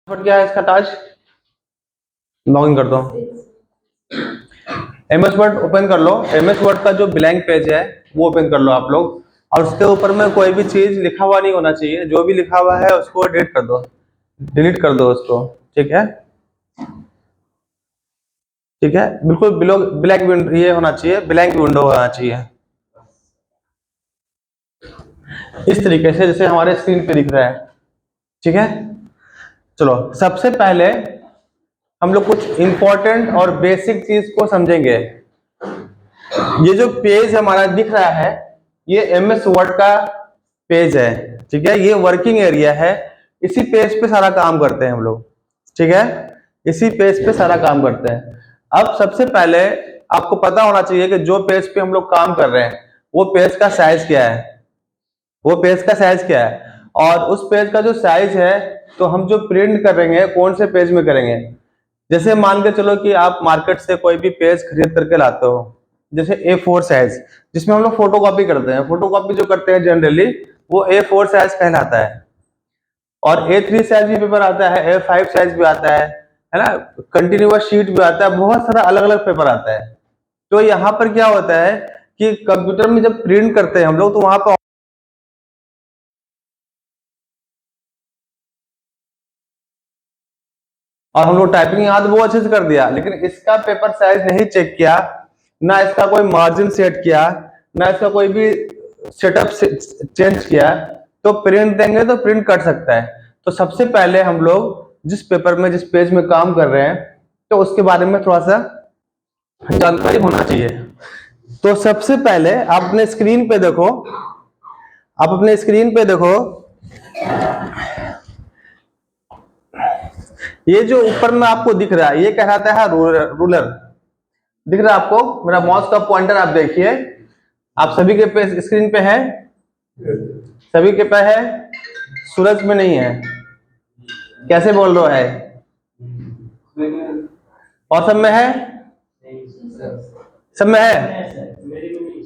क्या है इसका टास्क? लॉगिन कर दो। एमएस वर्ड ओपन कर लो। एमएस वर्ड का जो ब्लैंक पेज है वो ओपन कर लो आप लोग, और उसके ऊपर में कोई भी चीज लिखा हुआ नहीं होना चाहिए। जो भी लिखा हुआ है उसको डिलीट कर दो, डिलीट कर दो उसको। ठीक है, ठीक है, बिल्कुल ब्लैक विंडो ये होना चाहिए, ब्लैंक विंडो होना चाहिए इस तरीके से जैसे हमारे स्क्रीन पे दिख रहा है। ठीक है, चलो सबसे पहले हम लोग कुछ इंपॉर्टेंट और बेसिक चीज को समझेंगे। ये जो पेज हमारा दिख रहा है ये एमएस वर्ड का पेज है। ठीक है, ये वर्किंग एरिया है। इसी पेज पे सारा काम करते हैं हम लोग। ठीक है, इसी पेज पे सारा काम करते हैं। अब सबसे पहले आपको पता होना चाहिए कि जो पेज पे हम लोग काम कर रहे हैं वो पेज का साइज क्या है, वो पेज का साइज क्या है। और उस पेज का जो साइज है तो हम जो प्रिंट करेंगे कौन से पेज में करेंगे। जैसे मान के चलो कि आप मार्केट से कोई भी पेज खरीद करके लाते हो, जैसे A4 साइज, जिसमें हम लोग फोटो कॉपी करते हैं। फोटो कॉपी जो करते हैं जनरली वो A4 साइज कहलाता है। और A3 साइज भी पेपर आता है, A5 साइज भी आता है ना, कंटिन्यूअस शीट भी आता है, बहुत सारा अलग अलग पेपर आता है। तो यहाँ पर क्या होता है कि कंप्यूटर में जब प्रिंट करते हैं हम लोग तो वहां पर और हम लोग टाइपिंग याद वो अच्छे से कर दिया, लेकिन इसका पेपर साइज नहीं चेक किया, ना इसका कोई मार्जिन सेट किया, ना इसका कोई भी सेटअप चेंज किया, तो प्रिंट देंगे तो प्रिंट कट सकता है। तो सबसे पहले हम लोग जिस पेपर में जिस पेज में काम कर रहे हैं तो उसके बारे में थोड़ा सा जानकारी होना चाहिए। तो सबसे पहले आप अपने स्क्रीन पे देखो, आप अपने स्क्रीन पे देखो, ये जो ऊपर में आपको दिख रहा है ये कहलाता है रूलर। दिख रहा है आपको? मेरा माउस का पॉइंटर आप देखिए, आप सभी के पे स्क्रीन पे है, सभी के पे है, सूरज में नहीं है। कैसे बोल रहा है? और सब में है? सब में है?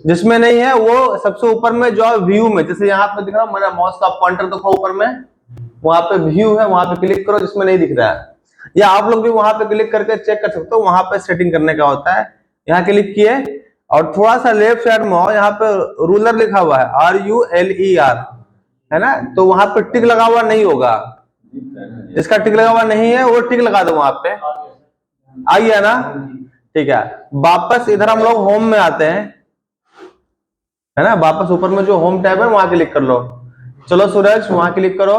जिसमें नहीं है वो सबसे ऊपर में जो व्यू में, जैसे यहाँ पे दिख रहा है मेरा माउस का पॉइंटर देखो ऊपर में, वहां पे व्यू है, वहां पे क्लिक करो जिसमें नहीं दिख रहा है। या आप लोग भी वहां पे क्लिक करके चेक कर सकते हो, वहां पे सेटिंग करने का होता है। यहाँ क्लिक किए और थोड़ा सा लेफ्ट साइड में हो, यहाँ पे रूलर लिखा हुआ है RULER, है ना, तो वहां पे टिक लगा हुआ नहीं होगा। इसका टिक लगा हुआ नहीं है, वो टिक लगा दो वहां पे। आ गया ना? ठीक है, वापस इधर हम लोग होम में आते हैं, है ना, वापस ऊपर में जो होम टैब है वहां क्लिक कर लो। चलो सूरज वहां क्लिक करो,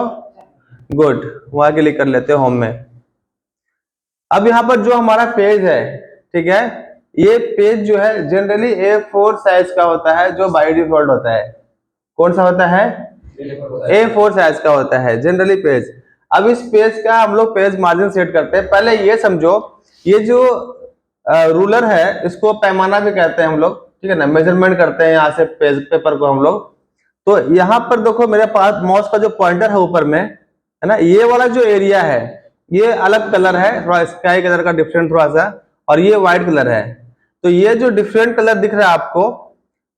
गुड, वहां क्लिक कर लेते हैं होम में। अब यहाँ पर जो हमारा पेज है, ठीक है, ये पेज जो है जनरली A4 साइज का होता है, जो बाय डिफॉल्ट होता है। कौन सा होता है? A4 साइज का होता है जनरली पेज। अब इस पेज का हम लोग पेज मार्जिन सेट करते हैं। पहले ये समझो, ये जो रूलर है इसको पैमाना भी कहते हैं हम लोग, ठीक है ना, मेजरमेंट करते हैं यहाँ से पेज पेपर को हम लोग। तो यहाँ पर देखो मेरे पास माउस का जो पॉइंटर है ऊपर में, है ना, ये वाला जो एरिया है ये अलग कलर है, थोड़ा स्काई कलर का डिफरेंट थोड़ा सा, और ये व्हाइट कलर है। तो ये जो डिफरेंट कलर दिख रहा है आपको,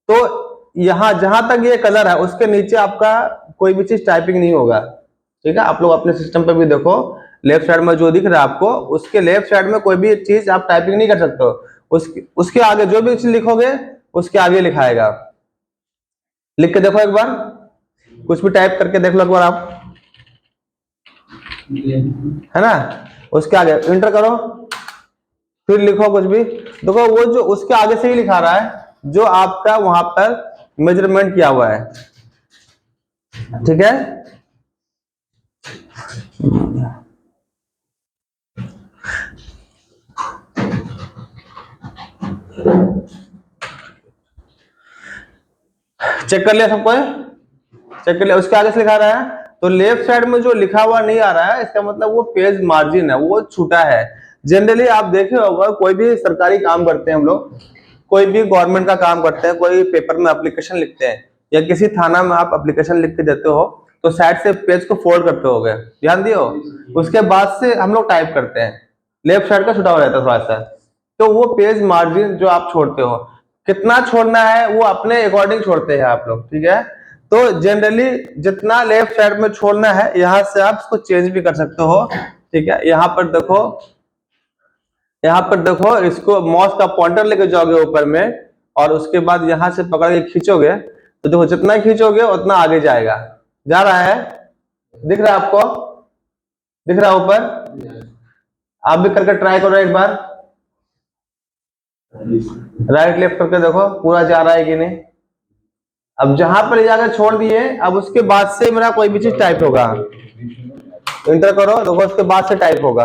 तो यहाँ जहां तक ये कलर है उसके नीचे आपका कोई भी चीज टाइपिंग नहीं होगा। ठीक है, आप लोग अपने सिस्टम पे भी देखो, लेफ्ट साइड में जो दिख रहा है आपको उसके लेफ्ट साइड में कोई भी चीज आप टाइपिंग नहीं कर सकते हो। उसके आगे जो भी चीज लिखोगे उसके आगे लिखाएगा। लिख के देखो एक बार, कुछ भी टाइप करके देख लो एक बार आप, है ना, उसके आगे इंटर करो, फिर लिखो कुछ भी। देखो वो जो उसके आगे से ही लिखा रहा है जो आपका वहां पर मेजरमेंट किया हुआ है। ठीक है, चेक कर लिया सबको? चेक कर लिया? उसके आगे से लिखा रहा है तो लेफ्ट साइड में जो लिखा हुआ नहीं आ रहा है इसका मतलब वो पेज मार्जिन है, वो छूटा है। जनरली आप देखे होगा कोई भी सरकारी काम करते हैं हम लोग, कोई भी गवर्नमेंट का काम करते हैं, कोई पेपर में एप्लीकेशन लिखते हैं या किसी थाना में आप एप्लीकेशन लिख के देते हो तो साइड से पेज को फोल्ड करते हो गए, ध्यान दियो, उसके बाद से हम लोग टाइप करते हैं, लेफ्ट साइड का छुटा हो जाता है थोड़ा सा। तो वो पेज मार्जिन जो आप छोड़ते हो, कितना छोड़ना है वो अपने अकॉर्डिंग छोड़ते हैं आप लोग। ठीक है, तो जनरली जितना लेफ्ट साइड में छोड़ना है यहाँ से आप इसको चेंज भी कर सकते हो, ठीक है, यहाँ पर देखो इसको माउस का पॉइंटर लेके जाओगे ऊपर में, और उसके बाद यहाँ से पकड़ के खींचोगे, तो देखो जितना खींचोगे उतना आगे जाएगा। जा रहा है, दिख रहा है आपको, दिख रहा है ऊपर? आप भी करके ट्राई करो एक बार, राइट लेफ्ट करके देखो पूरा जा रहा है कि नहीं। अब जहां पर जाकर छोड़ दिए, अब उसके बाद से मेरा कोई भी चीज टाइप होगा, इंटर करो, देखो उसके बाद से टाइप होगा।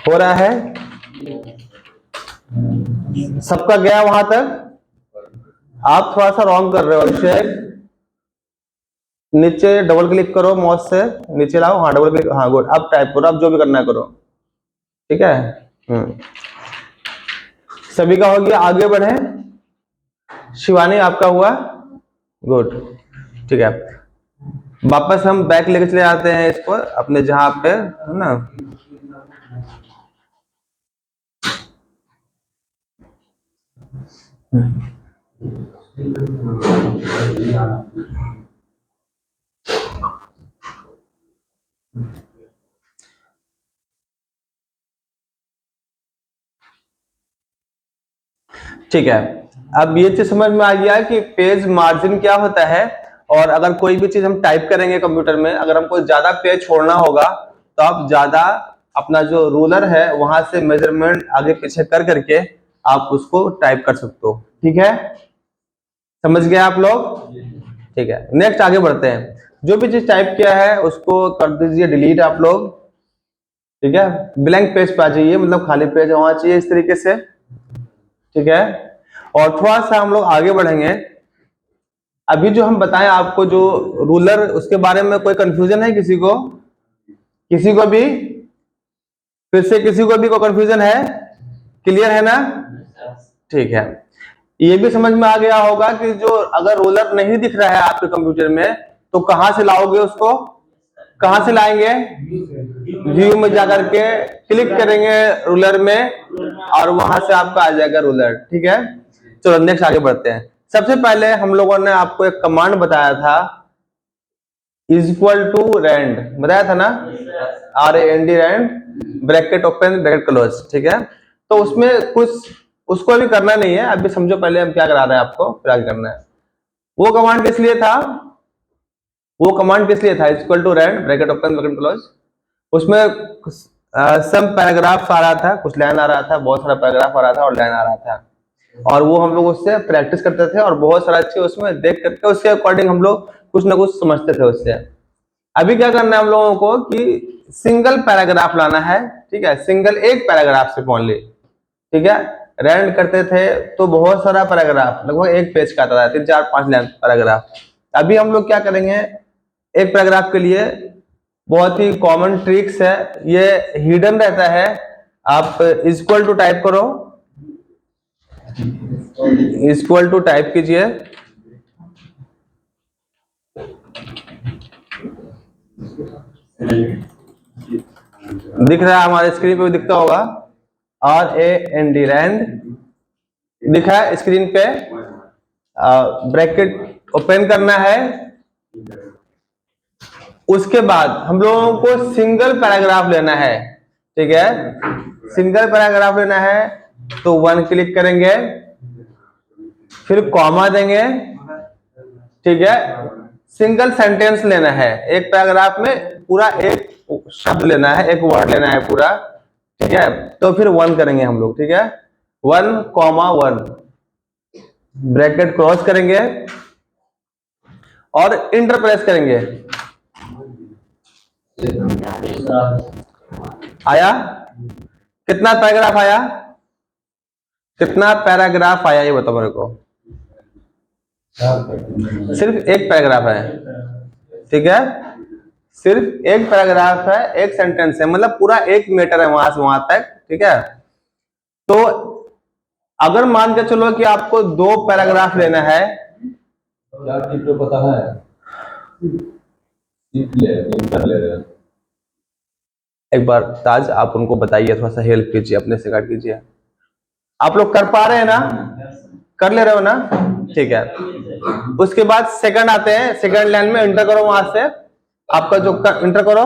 हो रहा है, सबका गया वहां तक? आप थोड़ा सा रॉन्ग कर रहे हो अभिषेक। नीचे डबल क्लिक करो, माउस से नीचे लाओ, हाँ डबल क्लिक, हाँ गुड। अब टाइप करो, अब जो भी करना है करो, ठीक है। सभी का हो गया, आगे बढ़े। शिवानी आपका हुआ, गुड, ठीक है। वापस हम बैक लेके चले जाते हैं इसको अपने जहां पे है ना। ठीक है, अब ये चीज समझ में आ गया कि पेज मार्जिन क्या होता है। और अगर कोई भी चीज हम टाइप करेंगे कंप्यूटर में, अगर हमको ज्यादा पेज छोड़ना होगा तो आप ज्यादा अपना जो रूलर है वहां से मेजरमेंट आगे पीछे कर करके आप उसको टाइप कर सकते हो, ठीक है। समझ गए आप लोग? ठीक है, नेक्स्ट आगे बढ़ते हैं। जो भी चीज टाइप किया है उसको कर दीजिए डिलीट आप लोग, ठीक है। ब्लैंक पेज पे आ जाइए, मतलब खाली पेज होना चाहिए इस तरीके से, ठीक है। और थोड़ा सा हम लोग आगे बढ़ेंगे। अभी जो हम बताएं आपको जो रूलर, उसके बारे में कोई कंफ्यूजन है किसी को? किसी को भी? फिर से किसी को भी कोई कंफ्यूजन है? क्लियर है ना? ठीक है, ये भी समझ में आ गया होगा कि जो अगर रूलर नहीं दिख रहा है आपके कंप्यूटर में तो कहां से लाओगे उसको? कहां से लाएंगे? व्यू में जाकर के क्लिक करेंगे रूलर में और वहां से आपका आ जाएगा रूलर, ठीक है। चलो नेक्स्ट आगे बढ़ते हैं। सबसे पहले हम लोगों ने आपको एक कमांड बताया था, इक्वल टू रैंड, बताया था ना, RAND, rand, bracket open bracket close, ठीक है। तो उसमें कुछ उसको अभी करना नहीं है, अभी समझो पहले हम क्या करा रहे हैं आपको, फिर आगे करना है। वो कमांड किस लिए था? वो कमांड किस लिए था? Equal to rand bracket open bracket close. उसमें सम पैराग्राफ आ रहा था, कुछ लाइन आ रहा था, बहुत सारा पैराग्राफ आ रहा था और लाइन आ रहा था, और वो हम लोग उससे प्रैक्टिस करते थे और बहुत सारा चीज उसमें देख करके उसके अकॉर्डिंग हम लोग कुछ ना कुछ समझते थे उससे। अभी क्या करना है हम लोगों को कि सिंगल पैराग्राफ लाना है, ठीक है, सिंगल एक पैराग्राफ से ओनली, ठीक है। रैंड करते थे तो बहुत सारा पैराग्राफ, लगभग एक पेज का आता था, 3 4 5 लाइन पैराग्राफ। अभी हम लोग क्या करेंगे, एक पैराग्राफ के लिए बहुत ही कॉमन ट्रिक्स है, ये हिडन रहता है। आप इक्वल टू टाइप करो, इक्वल टू टाइप कीजिए, दिख रहा है हमारे स्क्रीन पे भी दिखता होगा, RAND, रैंड दिखा है स्क्रीन पे। ब्रैकेट ओपन करना है, उसके बाद हम लोगों को सिंगल पैराग्राफ लेना है, ठीक है। सिंगल पैराग्राफ लेना है तो 1 क्लिक करेंगे, फिर कॉमा देंगे, ठीक है। सिंगल सेंटेंस लेना है, एक पैराग्राफ में पूरा एक शब्द लेना है, एक वर्ड लेना है पूरा, ठीक है। तो फिर 1 करेंगे हम लोग, ठीक है। 1,1 ब्रैकेट क्रॉस करेंगे और इंटर प्रेस करेंगे। आया? कितना पैराग्राफ आया? कितना पैराग्राफ आया ये बताओ मेरे को। सिर्फ एक पैराग्राफ है, ठीक है, सिर्फ एक पैराग्राफ है, एक सेंटेंस है, मतलब पूरा 1 मीटर है वहां से वहां तक, ठीक है। तो अगर मान के चलो कि आपको 2 पैराग्राफ लेना है, क्या तो पता है, एक बार ताज आप उनको बताइए, थोड़ा सा हेल्प कीजिए, अपने से काट कीजिए। आप लोग कर पा रहे हैं ना? कर ले रहे हो ना? ठीक है। उसके बाद सेकंड आते हैं, सेकंड लाइन में एंटर करो, वहां से आपका जो एंटर करो,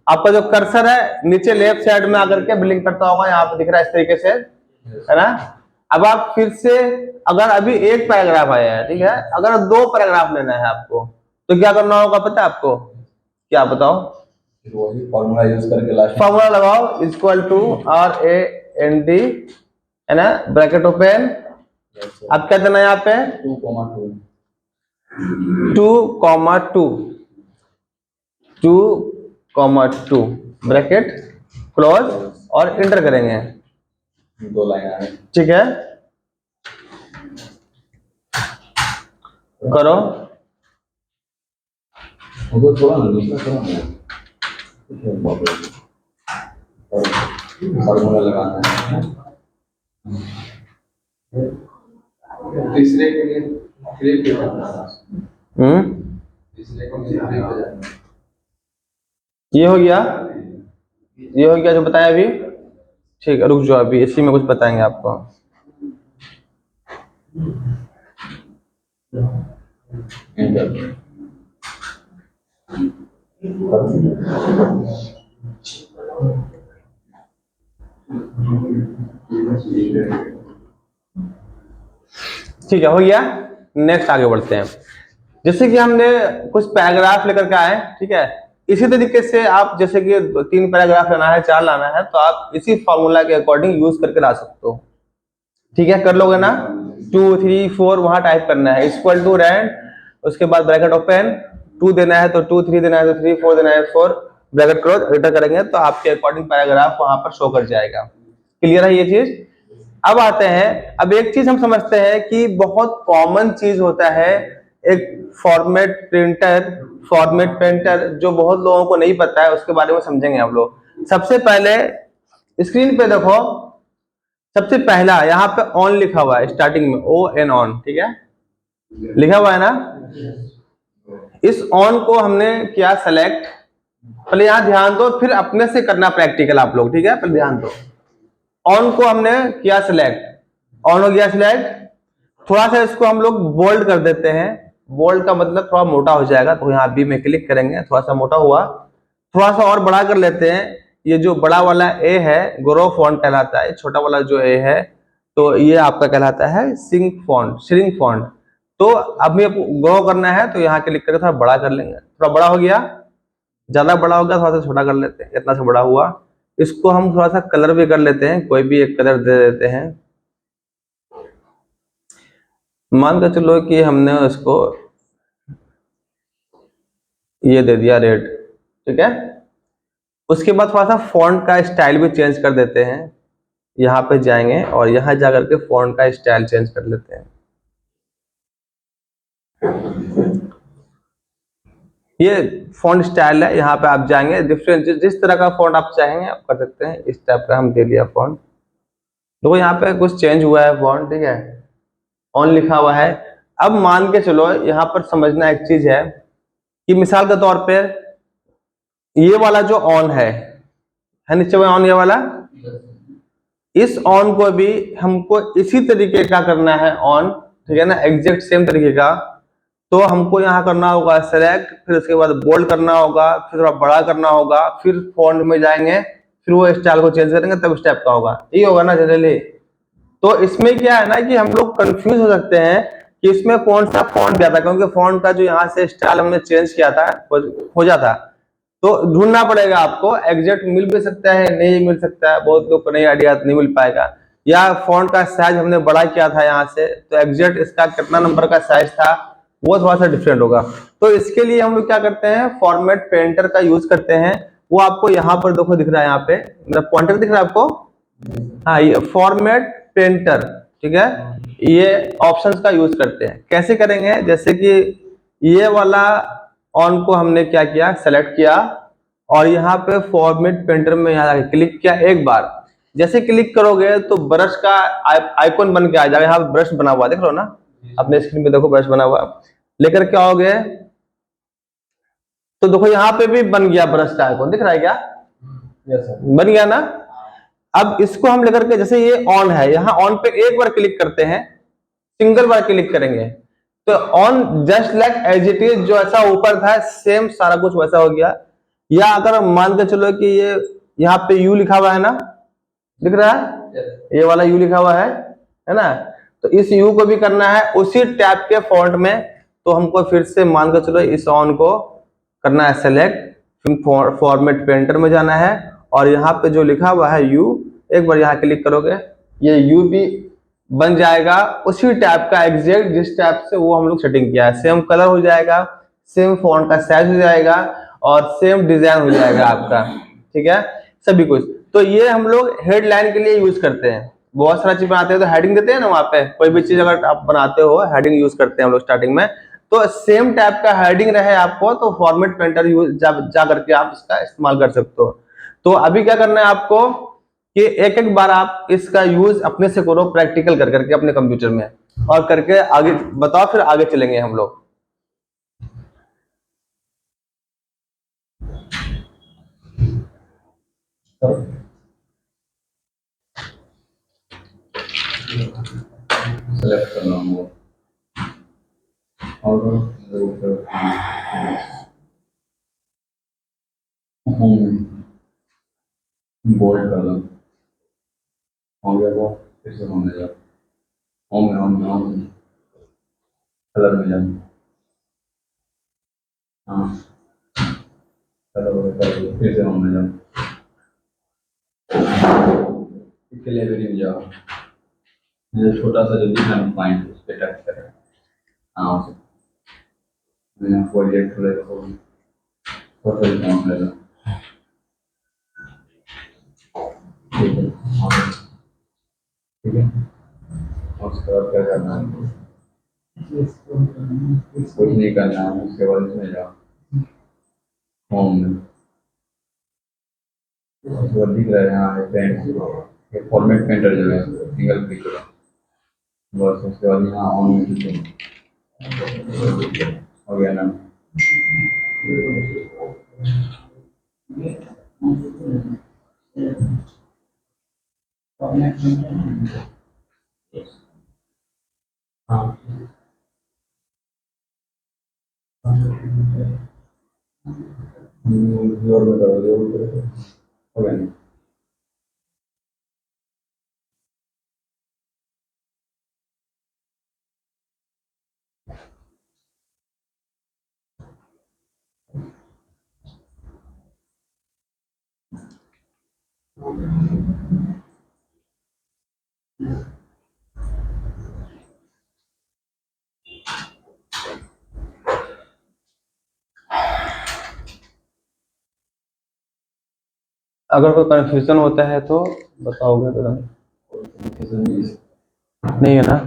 आपका जो कर्सर है नीचे लेफ्ट साइड में आकर के ब्लिंक करता होगा, यहाँ पे दिख रहा है इस तरीके से, है ना। अब आप फिर से, अगर अभी एक पैराग्राफ आया है, ठीक है, अगर 2 पैराग्राफ लेना है आपको तो क्या करना होगा पता है आपको? क्या बताओ? वही फॉर्मूला यूज करके लास्ट फॉर्मूला लगाओ, इक्वल टू RAND, है ना, ब्रैकेट ओपन। अब क्या देना है यहाँ पे? 2,2 ब्रैकेट क्लोज और इंटर करेंगे, 2 लाइन आए, ठीक है। करो, वो थोड़ा ना दूसरा फॉर्मूला लगाना है। तीसरे के लिए क्लिक करना, तीसरे को क्लिक करना। ये हो गया, ये हो गया जो बताया अभी, ठीक है। रुक जाओ, अभी इसी में कुछ बताएंगे आपको। ठीक है, हो गया। नेक्स्ट आगे बढ़ते हैं। जैसे कि हमने कुछ पैराग्राफ लेकर के आए, ठीक है, इसी तरीके से आप जैसे कि 3 पैराग्राफ लाना है, 4 लाना है, तो आप इसी फॉर्मूला के अकॉर्डिंग यूज करके ला सकते हो, ठीक है। कर लोगे ना? 2, 3, 4 वहां टाइप करना है, इक्वल टू रैंड, उसके बाद ब्रैकेट ओपन, 2 देना है तो 2, 3 देना है तो 3, 4 देना है 4, ब्रैकेट क्लोज, एंटर करेंगे तो आपके अकॉर्डिंग पैराग्राफ वहां पर शो कर जाएगा। क्लियर है ये चीज? अब आते हैं, अब एक चीज हम समझते हैं कि बहुत कॉमन चीज होता है एक फॉर्मेट प्रिंटर, जो बहुत लोगों को नहीं पता है, उसके बारे में समझेंगे हम लोग। सबसे पहले स्क्रीन पे देखो, सबसे पहला यहाँ पे ऑन लिखा हुआ है, स्टार्टिंग में ON ऑन, ठीक है, लिखा हुआ है ना। इस ऑन को हमने किया सेलेक्ट, पहले यहाँ ध्यान दो, फिर अपने से करना प्रैक्टिकल आप लोग, ठीक है। पहले ध्यान दो, ऑन को हमने किया सिलेक्ट, ऑन हो गया सिलेक्ट। थोड़ा सा इसको हम लोग बोल्ड कर देते हैं, बोल्ड का मतलब थोड़ा मोटा हो जाएगा, तो यहाँ बी में क्लिक करेंगे, थोड़ा सा मोटा हुआ। थोड़ा सा और बड़ा कर लेते हैं, ये जो बड़ा वाला ए है ग्रो फॉन्ट कहलाता है, छोटा वाला जो ए है तो ये आपका कहलाता है श्रिंक फॉन्ट। तो अभी ग्रो करना है तो यहाँ क्लिक करके थोड़ा बड़ा कर लेंगे, थोड़ा बड़ा हो गया, ज्यादा बड़ा हो गया, थोड़ा सा छोटा कर लेते हैं, इतना सा बड़ा हुआ। इसको हम थोड़ा सा कलर भी कर लेते हैं, कोई भी एक कलर दे देते हैं, मान कर चलो कि हमने उसको ये दे दिया रेड, ठीक है। उसके बाद थोड़ा सा फॉन्ट का स्टाइल भी चेंज कर देते हैं, यहाँ पे जाएंगे और यहाँ जाकर के फॉन्ट का स्टाइल चेंज कर लेते हैं। ये फॉन्ट स्टाइल है, यहाँ पे आप जाएंगे, डिफरेंट जिस तरह का फॉन्ट आप चाहेंगे आप कर सकते हैं। इस टाइप का हम दे लिया फॉन्ट, देखो यहाँ पे कुछ चेंज हुआ है फॉन्ट, ठीक है, ऑन लिखा हुआ है। अब मान के चलो यहाँ पर समझना एक चीज है कि मिसाल के तौर पे ये वाला जो ऑन है नीचे में ऑन, ये वाला, इस ऑन को भी हमको इसी तरीके का करना है ऑन, ठीक है ना, एग्जैक्ट सेम तरीके का। तो हमको यहाँ करना होगा सेलेक्ट, फिर उसके बाद बोल्ड करना होगा, फिर थोड़ा बड़ा करना होगा, फिर फॉन्ट में जाएंगे, फिर वो स्टाइल को चेंज करेंगे, तब स्टेप का होगा, ये होगा ना जनरली। तो इसमें क्या है ना कि हम लोग कंफ्यूज हो सकते हैं कि इसमें कौन सा फॉन्ट दिया था, क्योंकि फॉन्ट का जो यहाँ से स्टाइल हमने चेंज किया था हो जाता, तो ढूंढना पड़ेगा आपको। एग्जैक्ट मिल भी सकता है, नहीं मिल सकता है, बहुत लोग को नहीं आइडिया, नहीं मिल पाएगा। या फॉन्ट का साइज हमने बड़ा किया था यहाँ से, तो एग्जैक्ट इसका कितना नंबर का साइज था वो थोड़ा सा डिफरेंट होगा। तो इसके लिए हम लोग क्या करते हैं, फॉर्मेट पेंटर का यूज करते हैं। वो आपको यहाँ पर देखो दिख रहा है, यहाँ पे मेरा पॉइंटर दिख रहा है आपको, हाँ, ये फॉर्मेट पेंटर, ठीक है, ये ऑप्शंस का यूज करते हैं। कैसे करेंगे, जैसे कि ये वाला ऑन को हमने क्या किया, सेलेक्ट किया और यहाँ पे फॉर्मेट पेंटर में यहाँ क्लिक किया एक बार। जैसे क्लिक करोगे तो ब्रश का आइकॉन बन के आ जाएगा, यहाँ ब्रश बना हुआ देख लो ना, अपने स्क्रीन पे देखो ब्रश बना हुआ, लेकर के आओगे तो देखो यहाँ पे भी बन गया ब्रश का आइकॉन, दिख रहा है क्या? यस सर, बन गया ना। अब इसको हम लेकर के, जैसे ये ऑन है, यहाँ ऑन पे एक बार क्लिक करते हैं, सिंगल बार क्लिक करेंगे, तो on just like as it is, जो ऐसा ऊपर था सेम सारा कुछ वैसा हो गया। या अगर मान के चलो कि ये यहाँ पे यू लिखा हुआ है ना, दिख रहा है, ये वाला यू लिखा हुआ है ना, तो इस यू को भी करना है उसी टैब के फॉन्ट में। तो हमको फिर से मान के चलो इस ऑन को करना है सेलेक्ट, फिर फॉर्मेट पेंटर में जाना है, और यहाँ पे जो लिखा हुआ है यू, एक बार यहाँ क्लिक करोगे ये यू भी बन जाएगा उसी टैब का एग्जैक्ट जिस टैब से वो हम लोग सेटिंग किया है। सेम कलर हो जाएगा, सेम फॉन्ट का साइज हो जाएगा, और सेम डिजाइन हो जाएगा आपका, ठीक है, सभी कुछ। तो ये हम लोग हेडलाइन के लिए यूज करते हैं। बहुत सारा चीज बनाते हैं तो हेडिंग देते हैं ना, वहां पे कोई भी चीज अगर आप बनाते हो हेडिंग यूज करते हैं हम लोग स्टार्टिंग में। तो सेम टाइप का हेडिंग रहे आपको तो फॉर्मेट पेंटर यूज जा करके आप इसका इस्तेमाल कर सकते हो। तो अभी क्या करना है आपको कि एक एक बार आप इसका यूज अपने से करो, प्रैक्टिकल कर करके अपने कंप्यूटर में, और करके आगे बताओ, फिर आगे चलेंगे हम लोग। सेलेक्ट करना होगा और बोल्ड कर लो, हो गया वो, फिर से होने जाओ, होम कलर में जाओ, हाँ कलर फिर से होने जाओ, लाइब्रेरी में जाओ, ये छोटा सा जो दिखा है पॉइंट उस पे टच करें, हाँ उसे मैं प्रोजेक्ट ले लो, टोटल काउंट ले लो, ठीक है, ठीक है, और उसके बाद क्या करना है, कुछ नहीं करना है, उसके बाद इसमें जाओ होम में, उसके बाद दिख रहा है यहाँ पेंट, फॉर्मेट पेंटर जो है सिंगल क्लिक करो, बस उसके बाद यहाँ ऑन में क्लिक हो गया ना। हाँ जोर में करो, जोर में करो, हो गया ना। अगर कोई कंफ्यूजन होता है तो बताओगे तो। नहीं है ना?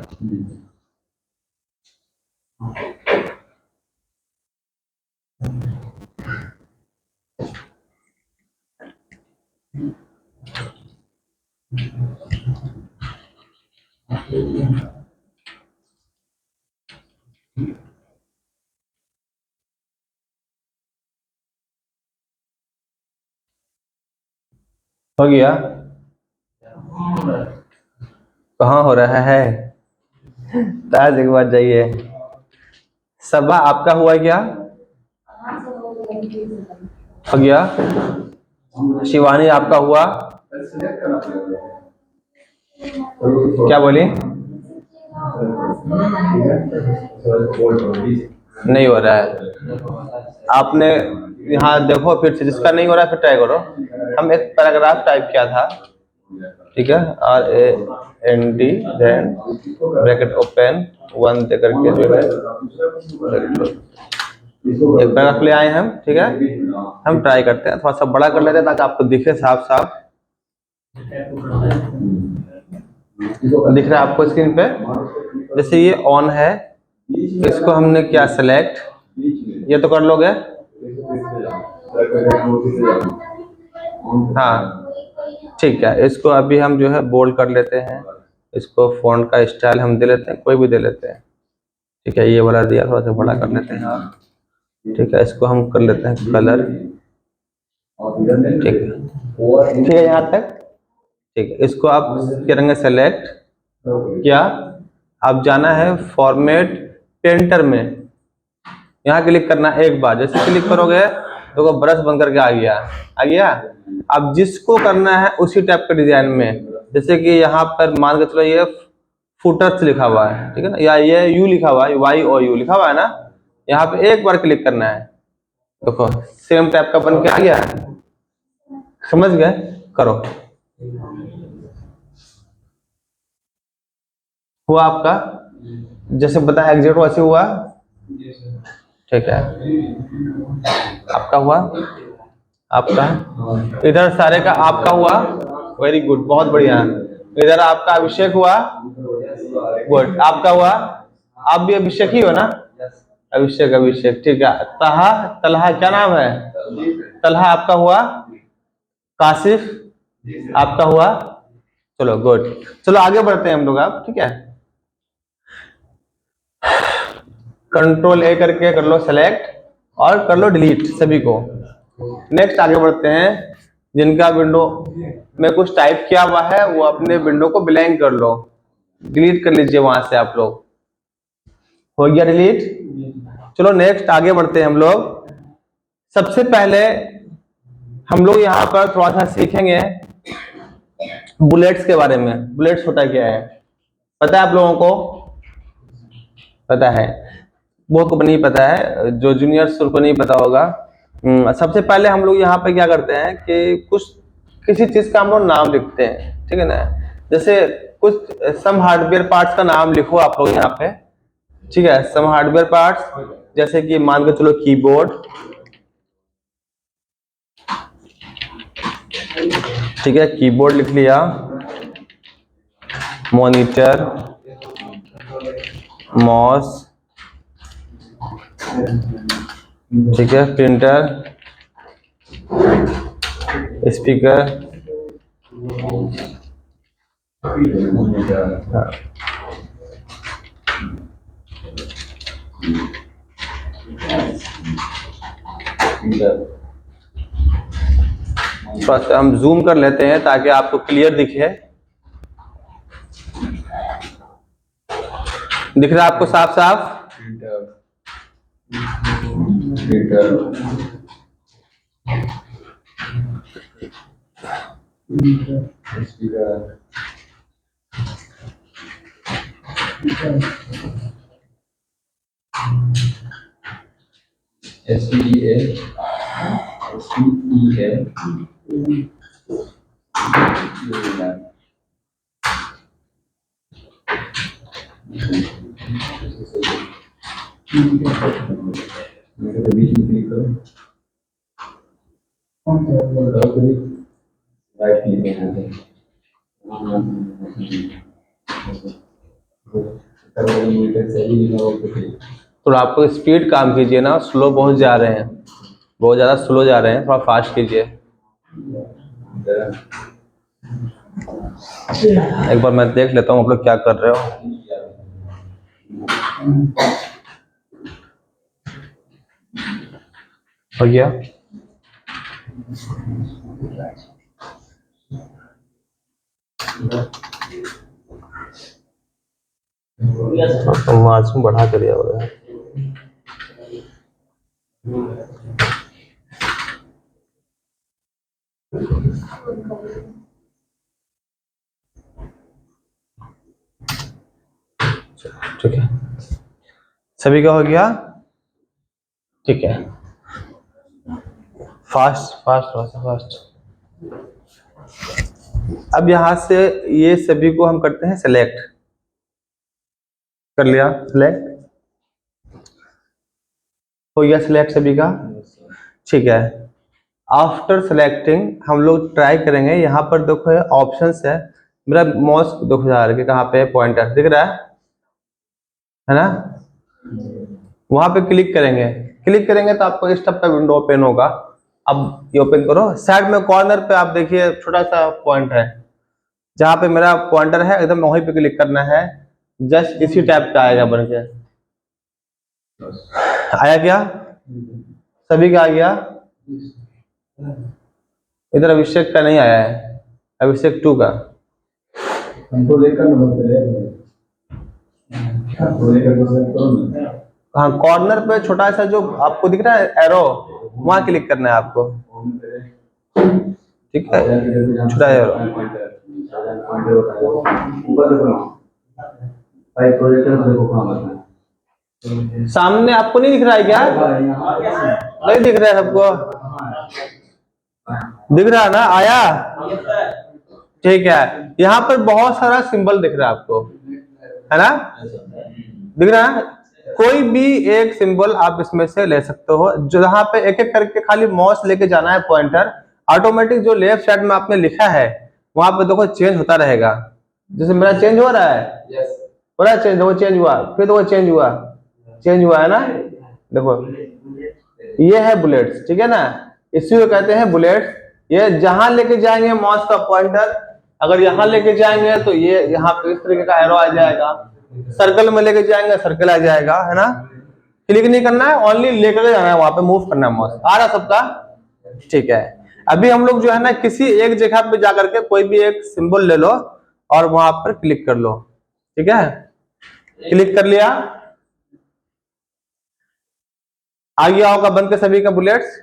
हो गया? कहाँ हो रहा है? ताज एक बार जाइए। सबा आपका हुआ क्या? हो गया? शिवानी आपका हुआ? क्या बोली? नहीं हो रहा है। आपने यहाँ देखो फिर से, जिसका नहीं हो रहा है फिर ट्राई करो। हम एक पैराग्राफ टाइप किया था, ठीक है, RAND देन ब्रैकेट ओपन 1 दे करके जो है एक पैराग्राफ ले आए हम, ठीक है। हम ट्राई करते हैं, थोड़ा सा बड़ा कर लेते हैं ताकि आपको दिखे साफ साफ। दिख रहा है आपको स्क्रीन पे? जैसे ये ऑन है, इसको हमने किया सेलेक्ट, ये तो कर लोगे? हाँ ठीक है, इसको अभी हम जो है बोल्ड कर लेते हैं, इसको फॉन्ट का स्टाइल हम दे लेते हैं, कोई भी दे लेते हैं, ठीक है। ये वाला दिया, थोड़ा सा बड़ा कर लेते हैं, ठीक है। इसको हम कर लेते हैं कलर, ठीक है, ठीक है यहाँ तक, ठीक है। इसको आप करेंगे सेलेक्ट किया, अब जाना है फॉर्मेट पेंटर में यहाँ क्लिक करना है एक बार। जैसे क्लिक करोगे तो वो ब्रश बन करके आ गया, आ गया। अब जिसको करना है उसी टाइप के डिजाइन में, जैसे कि यहाँ पर मान के चलो ये फुटर्स लिखा हुआ है, ठीक है ना, या ये यू लिखा हुआ है, वाई और यू लिखा हुआ है ना, यहाँ पे एक बार क्लिक करना है। देखो सेम टाइप का बन के आ गया, समझ गए? करो, हुआ आपका जैसे बताया एग्जैक्ट वैसे हुआ, ठीक है। आपका हुआ, आपका इधर सारे का आपका हुआ, वेरी गुड, बहुत बढ़िया। इधर आपका अभिषेक हुआ, गुड, आपका हुआ, आप भी अभिषेक ही हो ना, अभिषेक, अभिषेक, ठीक है। तहा, तलहा क्या नाम है, तलहा आपका हुआ, काशिफ आपका हुआ, चलो गुड। चलो आगे बढ़ते हैं हम लोग, आप ठीक है। कंट्रोल ए करके कर लो सेलेक्ट और कर लो डिलीट सभी को। नेक्स्ट आगे बढ़ते हैं, जिनका विंडो में कुछ टाइप किया हुआ है वो अपने विंडो को ब्लैंक कर लो, डिलीट कर लीजिए वहां से आप लोग। हो गया डिलीट। चलो नेक्स्ट आगे बढ़ते हैं हम लोग। सबसे पहले हम लोग यहाँ पर थोड़ा सा सीखेंगे बुलेट्स के बारे में। बुलेट्स होता क्या है पता है आप लोगों को? पता है, बहुत को नहीं पता है, जो जूनियर्स उनको नहीं पता होगा। सबसे पहले हम लोग यहाँ पे क्या करते हैं कि कुछ किसी चीज का हम लोग नाम लिखते हैं, ठीक है ना। जैसे कुछ सम हार्डवेयर पार्ट्स का नाम लिखो आप लोग यहाँ पे, ठीक है। सम हार्डवेयर पार्ट्स जैसे कि मान के चलो कीबोर्ड, ठीक है, कीबोर्ड लिख लिया, मॉनिटर, माउस, ठीक है, प्रिंटर, स्पीकर, थोड़ा सा हम जूम कर लेते हैं ताकि आपको क्लियर दिखे। दिख रहा है आपको साफ साफ? तो आपको स्पीड काम कीजिए ना, स्लो बहुत जा रहे हैं, बहुत ज्यादा स्लो जा रहे हैं, थोड़ा फास्ट कीजिए। एक बार मैं देख लेता हूँ आप लोग क्या कर रहे हो। हो गया? मार्जिन बढ़ा कर दिया होगा। ठीक है, सभी का हो गया, ठीक है। Fast fast fast fast. अब यहां से ये सभी को हम करते हैं सेलेक्ट, कर लिया सेलेक्ट, हो गया सिलेक्ट सभी का, ठीक है। आफ्टर सेलेक्टिंग हम लोग ट्राई करेंगे, यहाँ पर देखो ये ऑप्शंस है, मेरा माउस देखो जा रहा है कहाँ पे, पॉइंटर दिख रहा है ना, वहां पे क्लिक करेंगे। क्लिक करेंगे तो आपको इस टाइप का विंडो ओपन होगा। अब ये ओपन करो, साइड में कॉर्नर पे आप देखिए छोटा सा पॉइंट है, जहां पे मेरा पॉइंटर है एकदम वहीं पे क्लिक करना है, जस्ट इसी टाइप का आएगा बन के। आया क्या सभी का? आ गया? इधर अभिषेक का नहीं आया है, अभिषेक 2 का। हाँ, कॉर्नर पे छोटा सा जो आपको दिख रहा है एरो, वहां क्लिक करना है आपको। ठीक है, छोटा एरो। सामने आपको नहीं दिख रहा है क्या? नहीं दिख रहा है सबको? दिख रहा है ना? आया? ठीक है, यहाँ पर बहुत सारा सिंबल दिख रहा है आपको, है ना? दिख रहा है? कोई भी एक सिंबल आप इसमें से ले सकते हो, जहां पे एक एक करके खाली माउस लेके जाना है पॉइंटर, ऑटोमेटिक जो लेफ्ट साइड में आपने लिखा है वहां पे देखो चेंज होता रहेगा। जैसे मेरा चेंज हो रहा है, हो रहा है चेंज, देखो चेंज हुआ, फिर देखो चेंज हुआ, चेंज हुआ है ना? देखो ये है बुलेट्स, ठीक है ना? इसी को कहते हैं बुलेट्स। ये जहां लेके जाएंगे माउस का पॉइंटर, अगर यहाँ लेके जाएंगे तो ये यहाँ पे इस तरीके का एरो आ जाएगा, सर्कल में लेके जाएंगे सर्कल आ जाएगा, है ना? क्लिक नहीं करना है, ओनली लेकर जाना है, वहां पे मूव करना है माउस। आ रहा सबका? ठीक है, अभी हम लोग जो है ना किसी एक जगह पे जाकर के कोई भी एक सिंबल ले लो और वहां पर क्लिक कर लो। ठीक है, क्लिक कर लिया, आ गया होगा बन के सभी का बुलेट्स,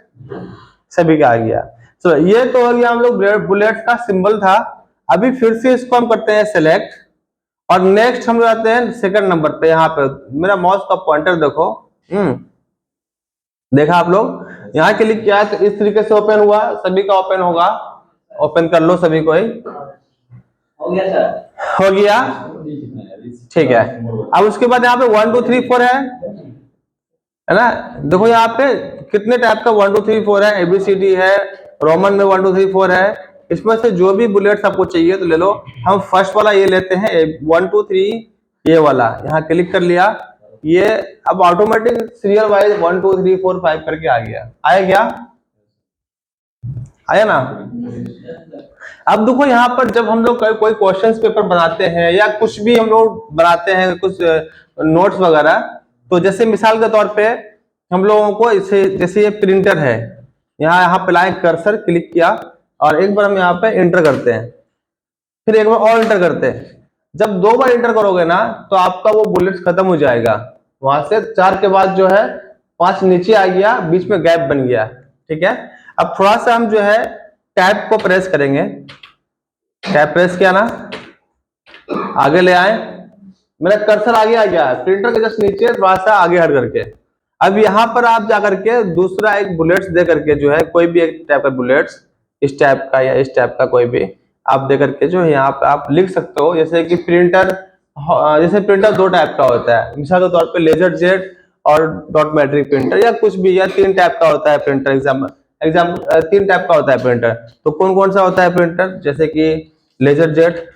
सभी का आ गया। तो ये तो हो गया हम लोग बुलेट्स का सिंबल था। अभी फिर से इसको हम करते हैं सेलेक्ट, और नेक्स्ट हम जाते हैं सेकंड नंबर पे। यहाँ पे मेरा माउस का पॉइंटर देखो, देखा आप लोग? यहाँ क्लिक किया तो इस तरीके से ओपन हुआ, सभी का ओपन होगा। ओपन कर लो सभी को ही, हो गया सर, हो गया। ठीक है, अब उसके बाद यहाँ पे 1 2 3 4 है ना? देखो यहाँ पे कितने टाइप का 1 2 3 4 है, ABCD है, रोमन में 1 2 3 4 है। इसमें से जो भी बुलेट्स आपको चाहिए तो ले लो। हम फर्स्ट वाला ये लेते हैं 1 2 3, ये वाला। यहाँ क्लिक कर लिया, ये अब ऑटोमेटिक सीरियल वाइज 1 2 3 4 5 करके आ गया। आया क्या? आया ना? अब देखो यहाँ पर जब हम लोग कोई क्वेश्चंस पेपर बनाते हैं या कुछ भी हम लोग बनाते हैं, कुछ नोट्स वगैरह, तो जैसे मिसाल के तौर पे हम लोगों को इसे, जैसे ये प्रिंटर है, यहाँ पे लाए कर्सर, क्लिक किया और एक बार हम यहाँ पे एंटर करते हैं, फिर एक बार और एंटर करते हैं। जब 2 बार एंटर करोगे ना तो आपका वो बुलेट्स खत्म हो जाएगा। वहां से 4 के बाद जो है 5 नीचे आ गया, बीच में गैप बन गया। ठीक है, अब थोड़ा सा हम जो है टैब को प्रेस करेंगे। टैब प्रेस किया ना, आगे ले आए, मेरा कर्सर आगे आ गया, प्रिंटर के जस्ट नीचे थोड़ा सा आगे हट करके। अब यहाँ पर आप जाकर के दूसरा एक बुलेट्स दे करके जो है, कोई भी एक टाइप का बुलेट्स, इस टाइप का या इस टाइप का कोई भी आप दे करके जो है यहाँ पे आप लिख सकते हो। जैसे कि प्रिंटर, जैसे प्रिंटर 2 टाइप का होता है, मिसाल के तौर पे लेजर जेट और डॉट मैट्रिक प्रिंटर, या कुछ भी, या 3 टाइप का होता है प्रिंटर। एग्जाम्पल 3 टाइप का होता है प्रिंटर। तो कौन कौन सा होता है प्रिंटर? जैसे कि लेजर जेट,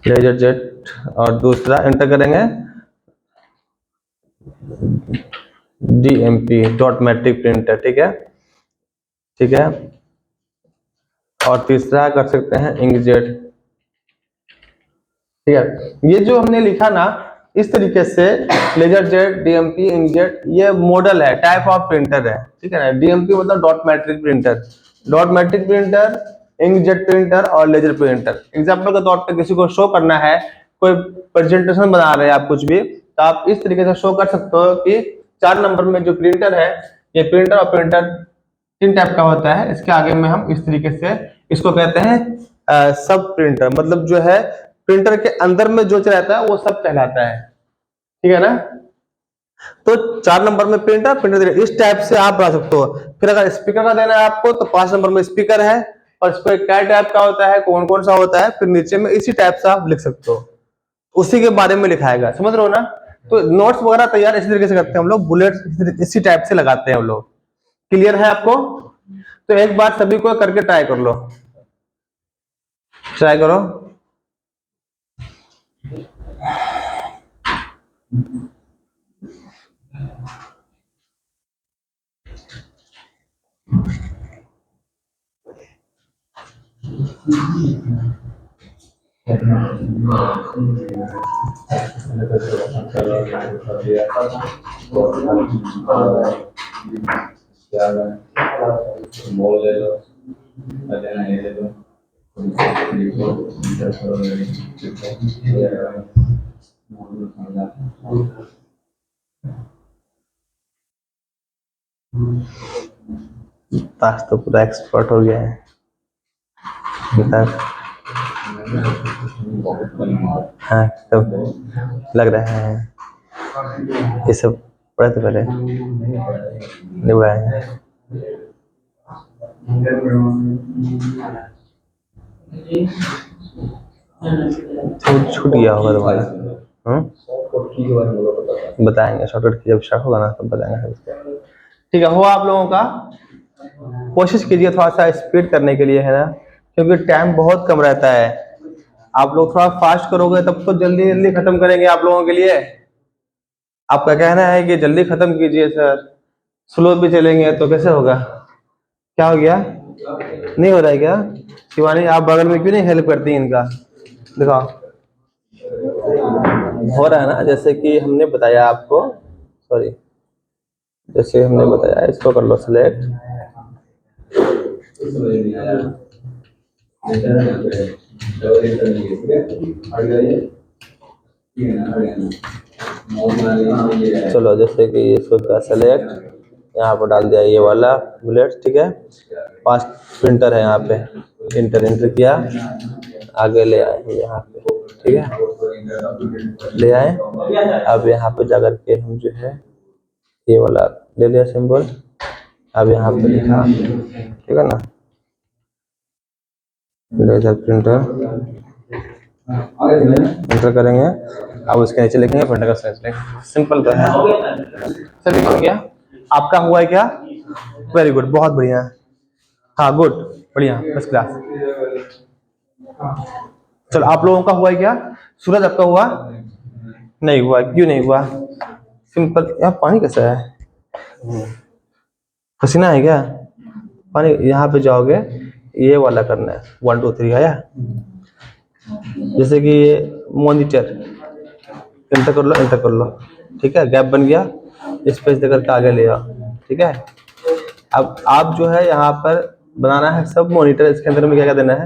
लेजर जेट, और दूसरा एंटर करेंगे DMP, डॉट मैट्रिक प्रिंटर। ठीक है, ठीक है, और तीसरा कर सकते हैं इंकजेट। ठीक है, ये जो हमने लिखा ना इस तरीके से, लेजर जेट, DMP, इंकजेट, ये मॉडल है, टाइप ऑफ प्रिंटर है। ठीक है ना? DMP मतलब dot matric printer, dot matric printer, inkjet printer और लेजर प्रिंटर। एग्जाम्पल के तौर पे किसी को शो करना है, कोई प्रेजेंटेशन बना रहे हैं आप कुछ भी, तो आप इस तरीके से शो कर सकते हो कि 4 नंबर में जो प्रिंटर है, ये प्रिंटर और प्रिंटर 3 टाइप का होता है। इसके आगे में हम इस तरीके से इसको कहते हैं सब प्रिंटर, मतलब जो है प्रिंटर के अंदर में जो रहता है वो सब कहलाता है। ठीक है ना? तो 4 नंबर में प्रिंटर, प्रिंटर इस टाइप से आप बना सकते हो। फिर अगर स्पीकर का देना है आपको तो 5 नंबर में स्पीकर है, और इस पर क्या टाइप का होता है, कौन कौन सा होता है, फिर नीचे में इसी टाइप से आप लिख सकते हो, उसी के बारे में लिखाएगा। समझ रहे हो ना? तो नोट्स वगैरह तैयार इसी तरीके से करते हैं हम लोग, बुलेट इसी टाइप से लगाते हैं हम लोग। क्लियर है आपको? तो एक बार सभी को करके ट्राई कर लो, ट्राई करो। मोल ले लो, ये ले लो, ताश तो पूरा एक्सपर्ट हो गया है। हाँ तब लग रहा है ये सब पढ़े थे पहले नहीं हुआ है। छूट गया होगा तुम्हारा। बताएंगे शॉर्टकट की जब स्टार्ट होगा ना तब बताएंगे। ठीक है, हो आप लोगों का कोशिश कीजिए थोड़ा सा स्पीड करने के लिए, है ना, क्योंकि टाइम बहुत कम रहता है। आप लोग थोड़ा फास्ट करोगे तब तो जल्दी जल्दी खत्म करेंगे आप लोगों के लिए। आपका कहना है कि जल्दी खत्म कीजिए सर, स्लो भी चलेंगे तो कैसे होगा? क्या हो गया? नहीं हो रहा है क्या? शिवानी आप बगल में क्यों नहीं हेल्प करती इनका? दिखाओ हो रहा है ना, जैसे कि हमने बताया आपको, सॉरी, जैसे हमने बताया इसको कर लो सिलेक्ट। चलो जैसे कि इसको क्या सेलेक्ट, यहाँ पर डाल दिया ये वाला बुलेट, ठीक है। 5 प्रिंटर है यहाँ पे, इंटर किया, आगे ले आए यहाँ पे, ठीक है, ले आए। अब यहाँ पे जाकर के हम जो है ये वाला ले लिया सिंबल, अब यहाँ पे लिखा, ठीक है ना, लेजर प्रिंटर एंटर करेंगे। अब उसके नीचे लिखेंगे प्रिंटर का साइज, सिंपल तो है। सभी हो गया? आपका हुआ है क्या? वेरी गुड, बहुत बढ़िया। हाँ गुड, बढ़िया, फर्स्ट क्लास। चलो आप लोगों का हुआ है क्या? सूरज आपका हुआ? नहीं हुआ, क्यों नहीं हुआ? सिंपल। यहाँ पानी कैसा है? पसीना है क्या? पानी यहाँ पे जाओगे, ये वाला करना है, 1 2 3 आया। जैसे कि ये मॉनिटर, एंटर कर लो, एंटर कर लो, ठीक है, गैप बन गया, स्पेस देकर के आगे ले आओ, ठीक है। अब आप जो है यहाँ पर बनाना है सब मॉनिटर, इसके अंदर में क्या क्या देना है?